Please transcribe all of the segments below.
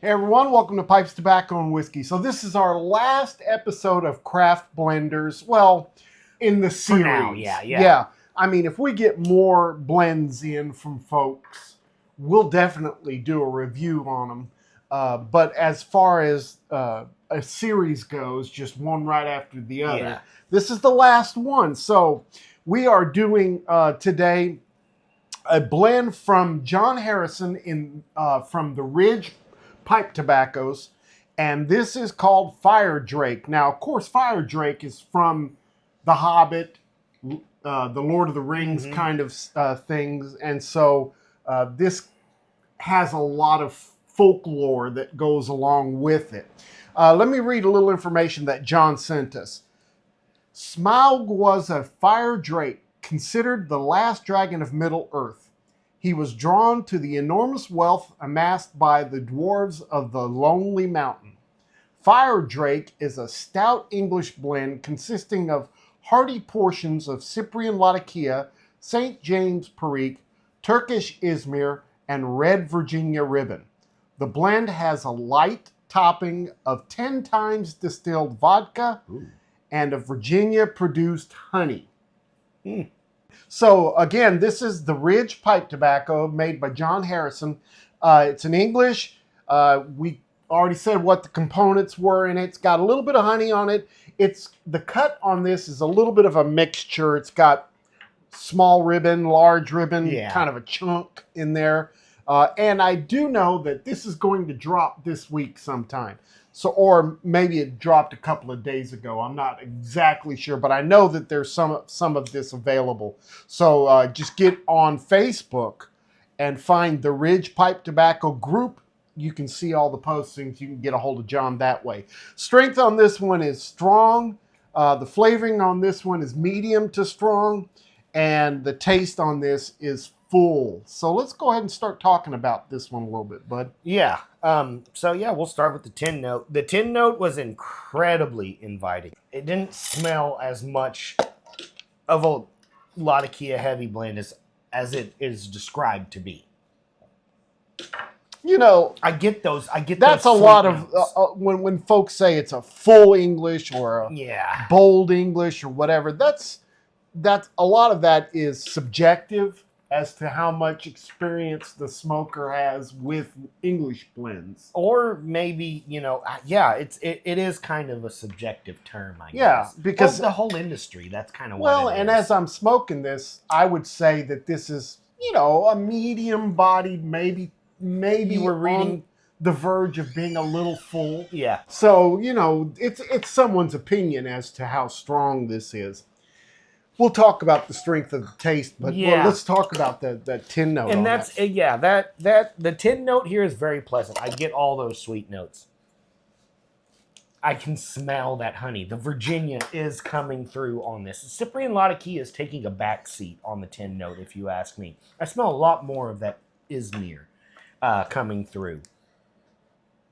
Hey everyone, welcome to Pipes, Tobacco, and Whiskey. So this is our last episode of Craft Blenders. Well, in the series. For now, yeah. I mean, if we get more blends in from folks, we'll definitely do a review on them. But as far as a series goes, just one right after the other, Yeah. this is the last one. So we are doing today a blend from John Harrison from the Ridge Pipe Tobaccos, and this is called Fire Drake. Now, of course, Fire Drake is from The Hobbit, the Lord of the Rings kind of things, and so this has a lot of folklore that goes along with it. Let me read a little information that John sent us. Smaug was a fire drake, considered the last dragon of Middle-earth. He was drawn to the enormous wealth amassed by the dwarves of the Lonely Mountain. Fire Drake is a stout English blend consisting of hearty portions of Cyprian Latakia, St. James Perique, Turkish Izmir, and Red Virginia Ribbon. The blend has a light topping of 10 times distilled vodka and a Virginia-produced honey. So, again, this is the Ridge Pipe Tobacco made by John Harrison. It's in English. We already said what the components were in it. It's got a little bit of honey on it. The cut on this is a little bit of a mixture. It's got small ribbon, large ribbon, kind of a chunk in there. And I do know that this is going to drop this week sometime. So, or maybe it dropped a couple of days ago. I'm not exactly sure, but I know that there's some of this available. So just get on Facebook and find the Ridge Pipe Tobacco group. You can see all the postings. You can get a hold of John that way. Strength on this one is strong. The flavoring on this one is medium to strong. And the taste on this is full. So let's go ahead and start talking about this one a little bit, bud. Yeah. We'll start with the tin note. The tin note was incredibly inviting. It didn't smell as much of a Latakia heavy blend as it is described to be. You know, I get those. That's a lot of when folks say it's a full English or a bold English or whatever. That's a lot of that is subjective as to how much experience the smoker has with English blends. Or maybe, it is kind of a subjective term, I guess. Because the whole industry, that's kind of what it is. And as I'm smoking this, I would say that this is, a medium-bodied, maybe we're reading the verge of being a little full. Yeah. So, it's someone's opinion as to how strong this is. We'll talk about the strength of the taste, but let's talk about that tin note. And the tin note here is very pleasant. I get all those sweet notes. I can smell that honey. The Virginia is coming through on this. Cyprian Latakia is taking a back seat on the tin note, if you ask me. I smell a lot more of that Izmir coming through.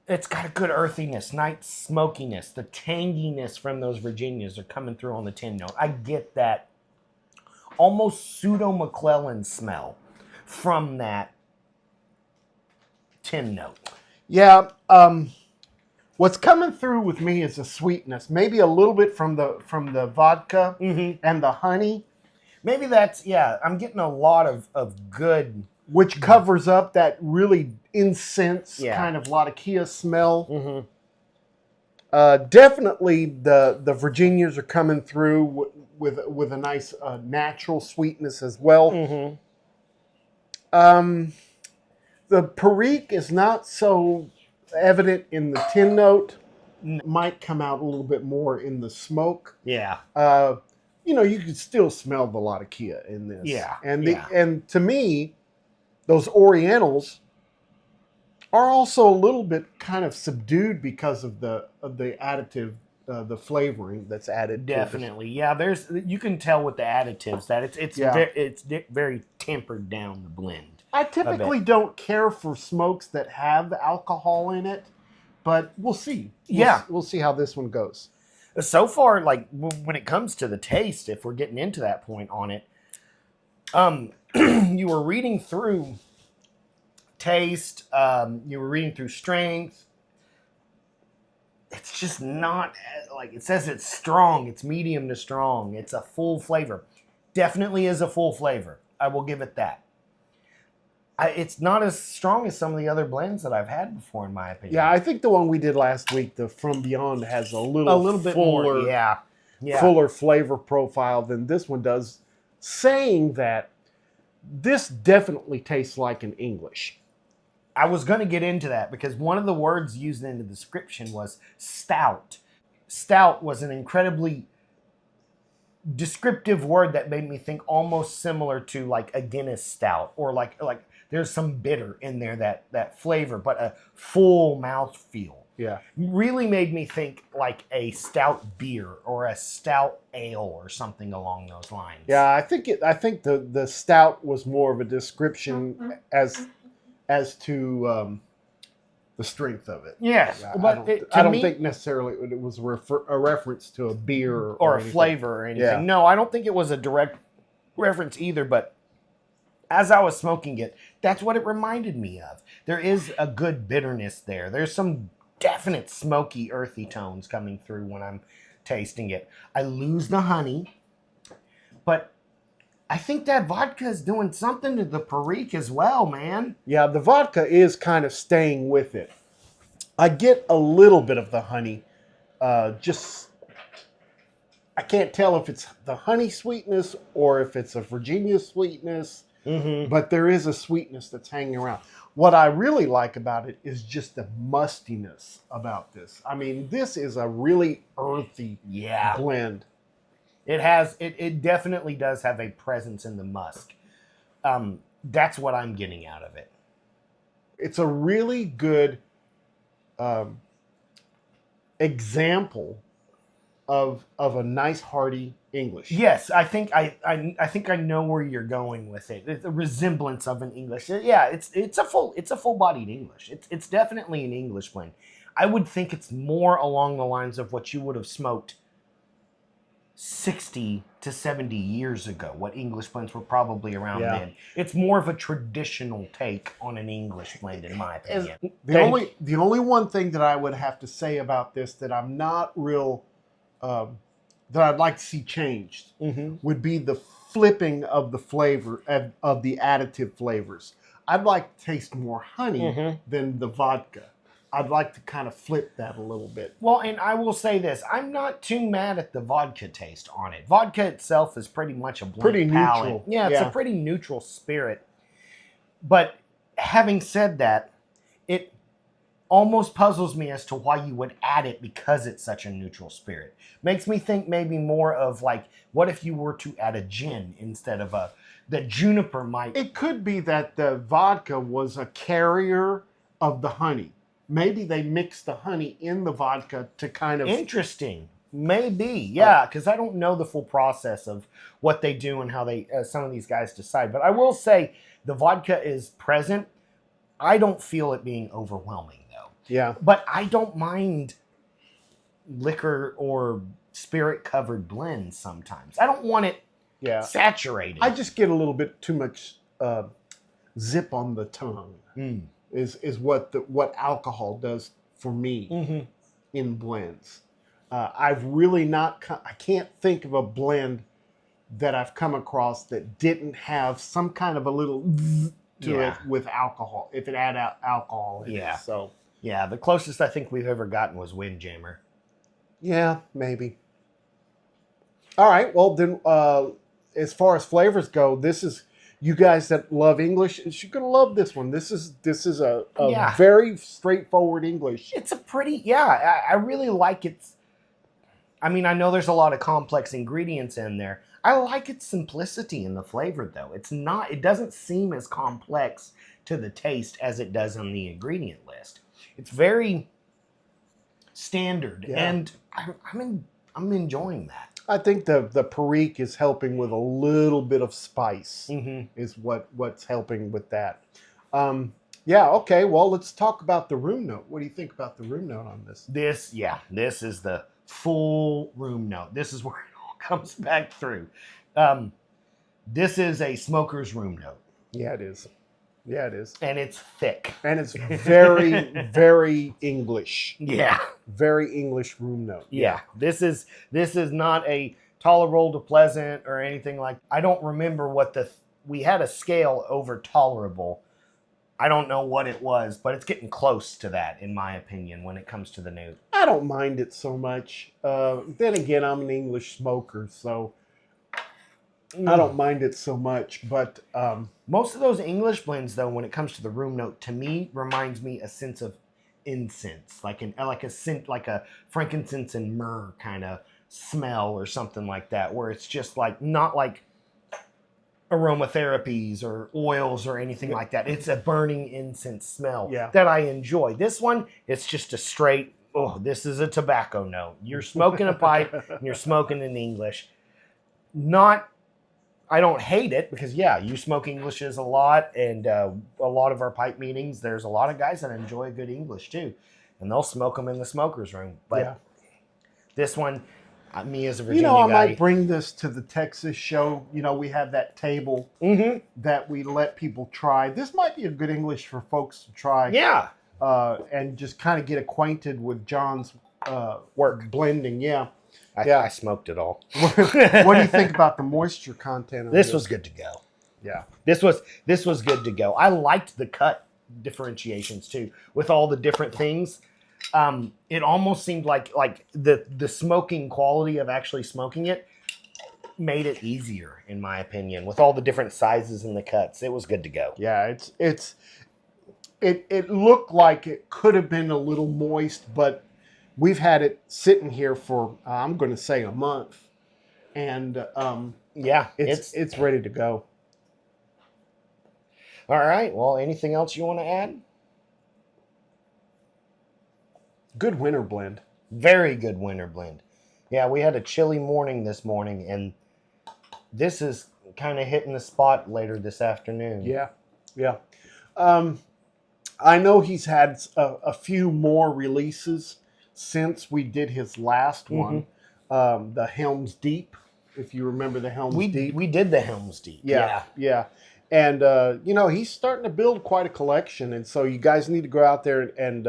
It's got a good earthiness, nice smokiness. The tanginess from those Virginias are coming through on the tin note. I get that almost pseudo-McClellan smell from that tin note. Yeah, what's coming through with me is a sweetness, maybe a little bit from the vodka and the honey. Maybe that's, I'm getting a lot of good... Which covers up that really incense kind of Latakia smell. Definitely the Virginias are coming through with a nice natural sweetness as well. The Perique is not so evident in the tin note. Might come out a little bit more in the smoke. Yeah. You can still smell the Latakia in this. Yeah. And to me, those Orientals are also a little bit kind of subdued because of the additive, the flavoring that's added. Definitely, you can tell with the additives that it's very tempered down the blend. I typically don't care for smokes that have alcohol in it, but we'll see. We'll see how this one goes. So far, like when it comes to the taste, if we're getting into that point on it, you were reading through taste. You were reading through strength. It's just not like it says. It's strong. It's medium to strong. It's a full flavor. Definitely is a full flavor. I will give it that. It's not as strong as some of the other blends that I've had before, in my opinion. Yeah, I think the one we did last week, the From Beyond, has a little bit fuller, more. Yeah. fuller flavor profile than this one does, saying that this definitely tastes like an English. I was going to get into that because one of the words used in the description was stout. Stout was an incredibly descriptive word that made me think almost similar to like a Guinness stout, or like there's some bitter in there, that flavor, but a full mouth feel. Yeah. Really made me think like a stout beer or a stout ale or something along those lines. Yeah, I think the stout was more of a description as to the strength of it. Yes, Yeah, but I don't think necessarily it was a reference to a beer or a anything. flavor or anything. Yeah. No, I don't think it was a direct reference either, but as I was smoking it, that's what it reminded me of. There is a good bitterness there. There's some definite smoky, earthy tones coming through when I'm tasting it. I lose the honey, but I think that vodka is doing something to the Perique as well, man. Yeah, the vodka is kind of staying with it. I get a little bit of the honey. Just, I can't tell if it's the honey sweetness or if it's a Virginia sweetness, but there is a sweetness that's hanging around. What I really like about it is just the mustiness about this. I mean, this is a really earthy blend. It definitely does have a presence in the musk. That's what I'm getting out of it. It's a really good example of a nice hearty English. Yes, I think I know where you're going with it. It's a resemblance of an English. Yeah, it's a full bodied English. It's definitely an English blend. I would think it's more along the lines of what you would have smoked 60 to 70 years ago, what English blends were probably around then. It's more of a traditional take on an English blend, in my opinion. The only one thing that I would have to say about this that I'm not real, that I'd like to see changed would be the flipping of the flavor, of the additive flavors. I'd like to taste more honey than the vodka. I'd like to kind of flip that a little bit. Well, and I will say this. I'm not too mad at the vodka taste on it. Vodka itself is pretty much a blunt pretty palate. neutral. Yeah, it's a pretty neutral spirit. But having said that, it almost puzzles me as to why you would add it because it's such a neutral spirit. Makes me think maybe more of like, what if you were to add a gin instead of the juniper might... It could be that the vodka was a carrier of the honey. Maybe they mixed the honey in the vodka to kind of... Interesting. Maybe, yeah, because I don't know the full process of what they do and how they some of these guys decide. But I will say the vodka is present. I don't feel it being overwhelming, though. Yeah. But I don't mind liquor or spirit-covered blends sometimes. I don't want it saturated. I just get a little bit too much zip on the tongue. Is what alcohol does for me in blends. I've really not. I can't think of a blend that I've come across that didn't have some kind of a little to it with alcohol. If it had alcohol in it. So yeah, the closest I think we've ever gotten was Windjammer. Yeah, maybe. All right. Well, then, as far as flavors go, this is. You guys that love English, you're gonna love this one. This is a very straightforward English. It's a pretty I really like it. I mean, I know there's a lot of complex ingredients in there. I like its simplicity in the flavor, though. It doesn't seem as complex to the taste as it does on the ingredient list. It's very standard, and I'm enjoying that. I think the Perique is helping with a little bit of spice. Is what's helping with that. Okay. Well, let's talk about the room note. What do you think about the room note on this? This is the full room note. This is where it all comes back through. This is a smoker's room note. Yeah, it is. Yeah, it is. and it's thick. And it's very, very English. Yeah. Very English room note. Yeah. This is not a tolerable to pleasant or anything like. I don't remember what we had a scale over tolerable. I don't know what it was, but it's getting close to that, in my opinion, when it comes to the note. I don't mind it so much. Then again, I'm an English smoker, so I don't mind it so much. But most of those English blends, though, when it comes to the room note, to me, reminds me a sense of incense, like a scent, like a frankincense and myrrh kind of smell or something like that, where it's just like not like aromatherapies or oils or anything like that. It's a burning incense smell that I enjoy. This one, it's just a straight, this is a tobacco note. You're smoking a pipe and you're smoking in English. I don't hate it because, you smoke Englishes a lot, and a lot of our pipe meetings, there's a lot of guys that enjoy good English too, and they'll smoke them in the smoker's room. But this one, me as a Virginia I guy, might bring this to the Texas show. We have that table that we let people try. This might be a good English for folks to try. Yeah. And just kind of get acquainted with John's work blending. Yeah. I smoked it all. What do you think about the moisture content of This was good to go. Yeah. This was good to go. I liked the cut differentiations too, with all the different things. It almost seemed like the smoking quality of actually smoking it made it easier, in my opinion, with all the different sizes and the cuts. It was good to go. Yeah, it looked like it could have been a little moist, but we've had it sitting here for I'm going to say a month, and it's ready to go. All right. Well, anything else you want to add? Good winter blend. Very good winter blend. Yeah, we had a chilly morning this morning, and this is kind of hitting the spot later this afternoon. Yeah. I know he's had a few more releases since we did his last one, the Helms Deep. If you remember the Helms Deep, we did the Helms Deep. Yeah. And he's starting to build quite a collection, and so you guys need to go out there and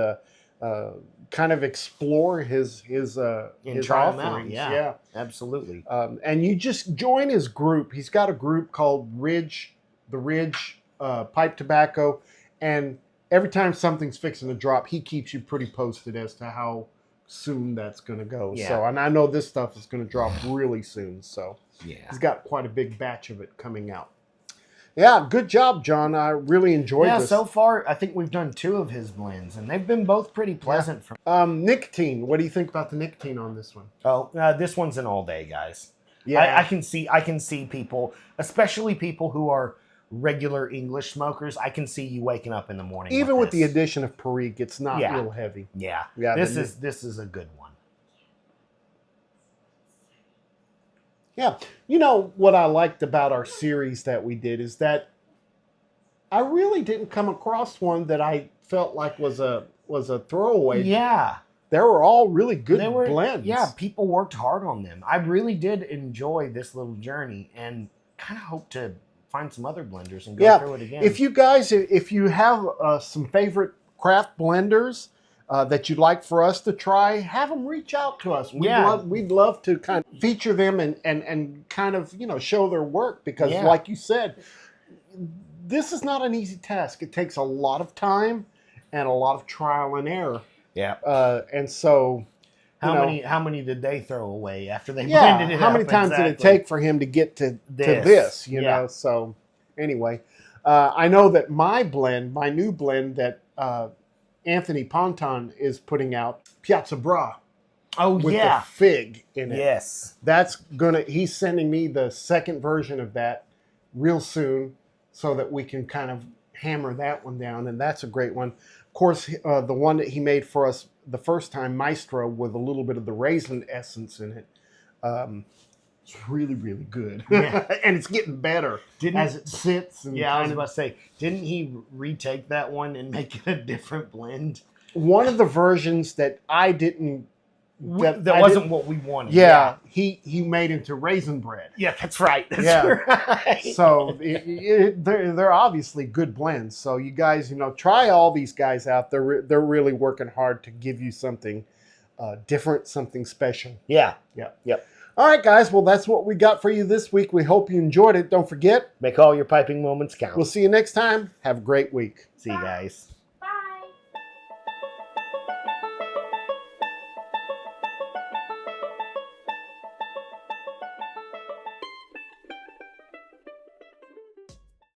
kind of explore his try them out. offerings. Yeah, absolutely. And you just join his group. He's got a group called the Ridge Pipe Tobacco, and every time something's fixing to drop, he keeps you pretty posted as to how soon that's going to go. Yeah. So, and I know this stuff is going to drop really soon. So, he's got quite a big batch of it coming out. Yeah, good job, John. I really enjoyed this. So far, I think we've done 2 of his blends, and they've been both pretty pleasant. Nicotine. What do you think about the nicotine on this one? Oh, this one's an all day, guys. Yeah, I can see people, especially people who are regular English smokers. I can see you waking up in the morning. Even with the addition of Perique, it's not real heavy. Yeah. This is a good one. Yeah. You know what I liked about our series that we did is that I really didn't come across one that I felt like was a throwaway. Yeah. They were all really good blends. Yeah, people worked hard on them. I really did enjoy this little journey and kind of hope to find some other blenders and go through it again. If you have some favorite craft blenders that you'd like for us to try, have them reach out to us. We'd love to kind of feature them and kind of, show their work because like you said, this is not an easy task. It takes a lot of time and a lot of trial and error. Yeah. And so how many did they throw away after they blended it? How many times did it take for him to get to this? So anyway, I know that my new blend that Anthony Ponton is putting out, Piazza Bra. Oh, with the fig in it. Yes. He's sending me the second version of that real soon so that we can kind of hammer that one down. And that's a great one. Of course, the one that he made for us the first time, Maestro, with a little bit of the raisin essence in it. It's really, really good. Yeah. And it's getting better as it sits. And I was about to say, didn't he retake that one and make it a different blend? One of the versions that I didn't that wasn't what we wanted. Yeah, he made into raisin bread. Yeah, that's right. That's Yeah. right. So they're obviously good blends. So you guys, try all these guys out. They're really working hard to give you something different, something special. Yeah. Yeah. Yep. All right, guys. Well, that's what we got for you this week. We hope you enjoyed it. Don't forget, Make all your piping moments count. we'll see you next time. Have a great week. See you guys.